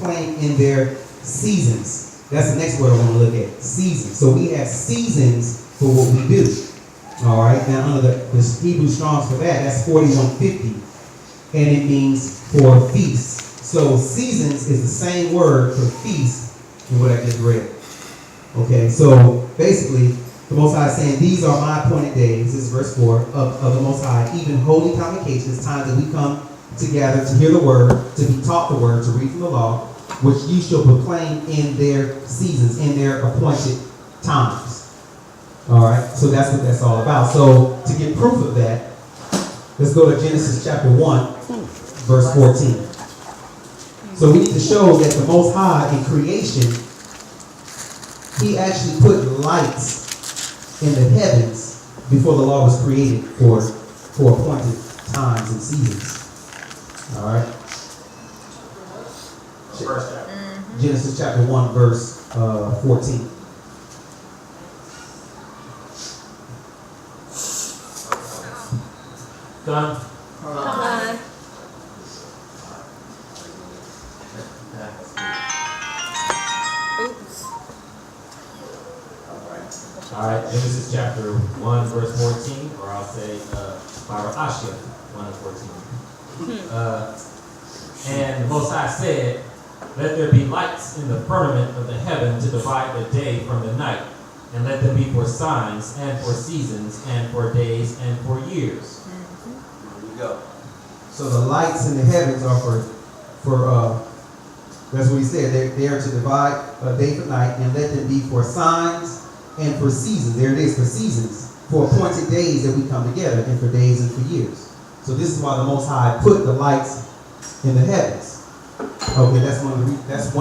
proclaim in their seasons. That's the next word I want to look at, seasons. So we have seasons for what we do. All right, now under the Hebrew Strong's for that, that's 4150, and it means for feast. So seasons is the same word for feast in what I just read. Okay, so basically, the Most High is saying, these are my appointed days, this is verse 4, of the Most High, even holy convocations, times that we come together to hear the word, to be taught the word, to read from the law, which ye shall proclaim in their seasons, in their appointed times. All right, so that's what that's all about. So to get proof of that, let's go to Genesis chapter 1, verse 14. So we need to show that the Most High in creation, he actually put lights in the heavens before the law was created for appointed times and seasons. All right. Genesis chapter 1, verse 14. Done. All right, Genesis chapter 1, verse 14, or I'll say Ashia 1 and 14. And the Most High said, let there be lights in the firmament of the heaven to divide the day from the night, and let them be for signs and for seasons and for days and for years. There you go. So the lights in the heavens are for that's what he said. They are to divide day from night, and let them be for signs and for seasons. There it is, for seasons, for appointed days that we come together, and for days and for years. So this is why the Most High put the lights in the heavens. Okay, that's one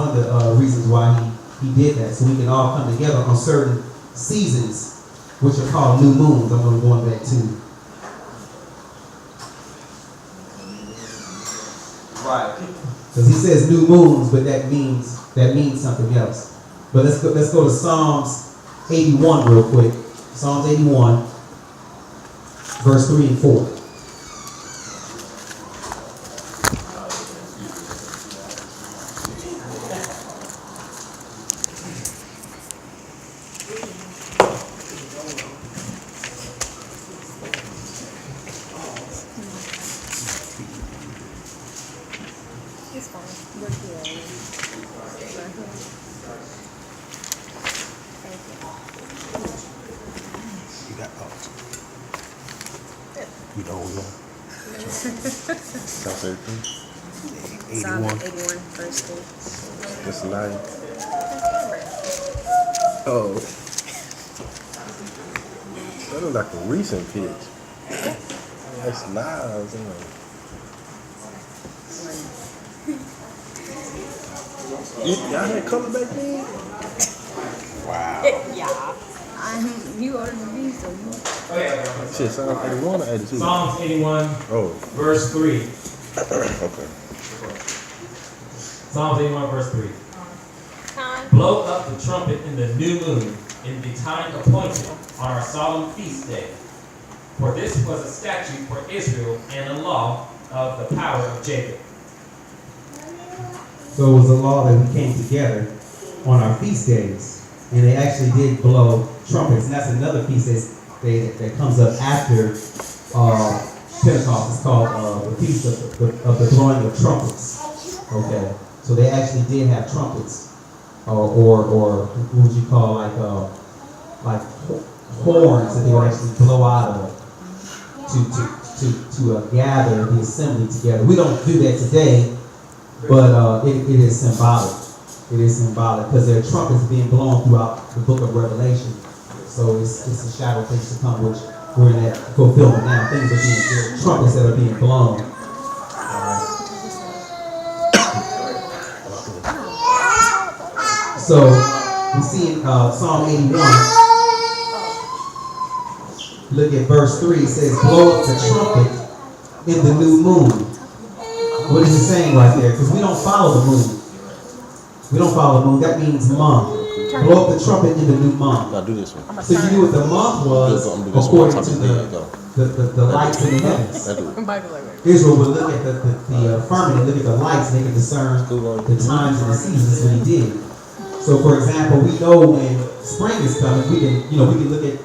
of the reasons why he did that, so we can all come together on certain seasons, which are called new moons. I'm going to go on back to. Right. Because he says new moons, but that means something else. But let's go to Psalms 81 real quick. Psalms 81, verse 3 and 4. It's fine. We're here. You got thoughts? You know we are. South 13. Psalm 81. 81, verse 3. That's 9. Oh. That look like a recent pitch. That's live. Y'all had color back then? Wow. Yeah. You ordered the beef, so you. Shit, Psalms 81 or 82? Psalms 81, verse 3. Okay. Psalms 81, verse 3. Blow up the trumpet in the new moon, in the time appointed, on our solemn feast day. For this was a statute for Israel and a law of the power of Jacob. So it was a law that we came together on our feast days. And they actually did blow trumpets. And that's another feast day that comes up after Pentecost. It's called the Feast of the Blowing of Trumpets. Okay. So they actually did have trumpets. Or what would you call like horns that they would actually blow out of to gather the assembly together. We don't do that today, but it is symbolic. It is symbolic because there are trumpets being blown throughout the book of Revelation. So it's a shadow of things to come, which we're in that fulfillment now. Things are being trumpets that are being blown. So we see in Psalm 81, look at verse 3, it says, blow up the trumpet in the new moon. What is it saying right there? Because we don't follow the moon. We don't follow the moon. That means month. blow up the trumpet in the new month. Now do this one. So you knew what the month was I'm gonna do this one. according to There you go. the lights in the heavens. Now do it. Israel would look at the firmament, look at the lights, and they could discern the times and the seasons. What he did. So, for example, we know when spring is coming. We can look at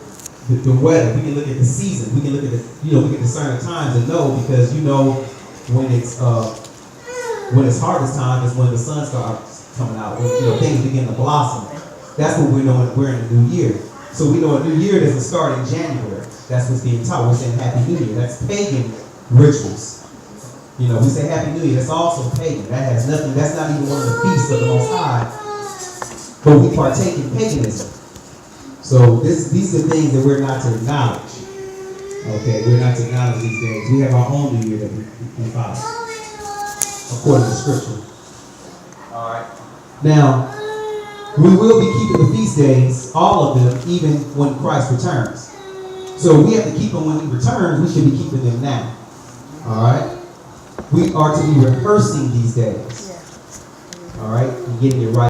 the weather. We can look at the season. We can look at we can discern the times and know, because when it's harvest time is when the sun starts coming out. When, things begin to blossom. That's what we're knowing. We're in a new year. So we know a new year doesn't start in January. That's what's being taught. We're saying Happy New Year. That's pagan rituals. We say Happy New Year. That's also pagan. That has nothing. That's not even one of the feasts of the Most High. But we partake in paganism. So these are things that we're not to acknowledge. Okay, we're not to acknowledge these days. We have our own New Year that we follow, according to Scripture. All right. Now, we will be keeping the feast days, all of them, even when Christ returns. So we have to keep them when he returns. We should be keeping them now. All right. We are to be rehearsing these days. All right, and getting it right.